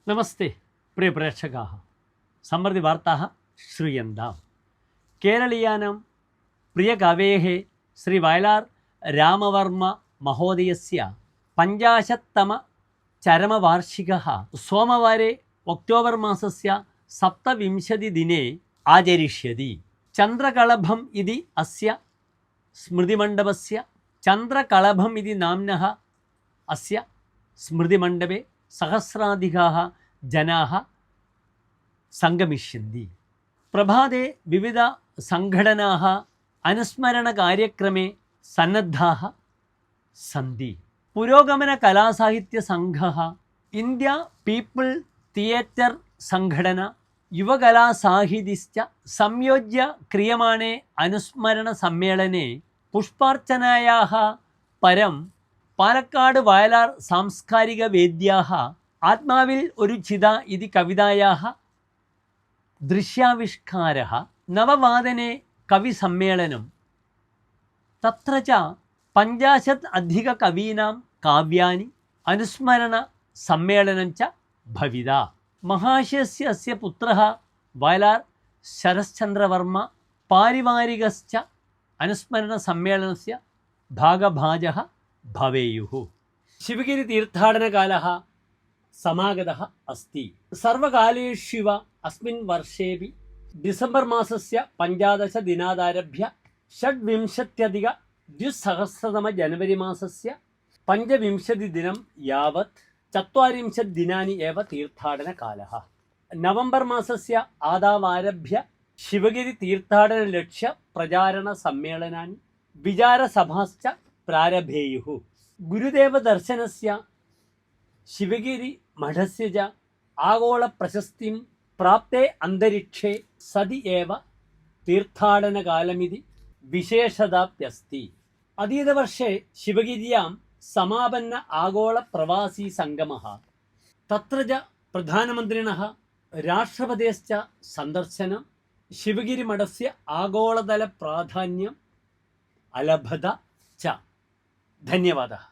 नमस्ते प्रिय प्रेक्षकाः समृद्धिवार्ताः श्रूयन्ताम्। केरलीयानां प्रियकवेः श्री वयलार् रामवर्मा महोदयस्य 50तम चरमवार्षिकः सोमवारे अक्टोबर् मासस्य 27 दिने आचरिष्यति। चन्द्रकलभम् इति अस्य स्मृतिमण्डपस्य चन्द्रकलभम् इति नाम्नः अस्य स्मृतिमण्डपे सहस्राधिकाः जनाः संगमिष्यन्ति। प्रभाते विविध संघटनाः अनुस्मरणकार्यक्रमे सन्नद्धाः सन्ति। पुरोगमन कलासाहित्य संघः, इंडिया पीपल थिएटर संघटना, युवकलासाहितिश्च संयोज्य क्रियमाणे अनुस्मरण सम्मेलने पुष्पार्चनायाः परं പാലക്കാട് വയലാർ സാംസ്കാരിക വേദ്യാः ആത്മാവിൽ ഒരു ചിത ഇതി കവിതായാः ദൃശ്യാവിഷ്കാരः നവവാദനെ കവിസമ്മേളനം തത്ര ച 50 അധിക കവീനാം കാവ്യാനി അനുസ്മരണ സമ്മേളനം ച ഭവിത। മഹാശയस्य अस्य പുത്രः വയലാർ ശരശ്ചന്ദ്രവർമ്മ പാരിവാരികശ്ച അനുസ്മരണ സമ്മേളനस्य ഭാഗഭാജः भवेयुः। शिवगिरि तीर्थाटनकालः समागतः अस्ति। सर्वकालेष्विव अस्मिन् वर्षेपि डिसेम्बर् मासस्य 15 दिनादारभ्य 26-2000 जनवरी मासस्य 25 दिनं यावत् 40 दिनानि एव तीर्थाटनकालः। नवम्बर् मासस्य आदावारभ्य शिवगिरि तीर्थाटनलक्ष्य प्रचारण सम्मेलनानि विचारसभाश्च प्रारभेयुः। गुरुदेव दर्शनस्य शिवगिरि मठस्य च आगोल प्रशस्तिं प्राप्ते अन्तरिक्षे सदि एव तीर्थाटनकालमिति विशेषताप्यस्ति। अतीतवर्षे शिवगिर्यां समापन्न आगोल प्रवासी संगमः, तत्र च प्रधानमन्त्रिणः राष्ट्रपतेश्च सन्दर्शनं शिवगिरिमठस्य आगोलतल प्राधान्यम् अलभत च। धन्यवादः।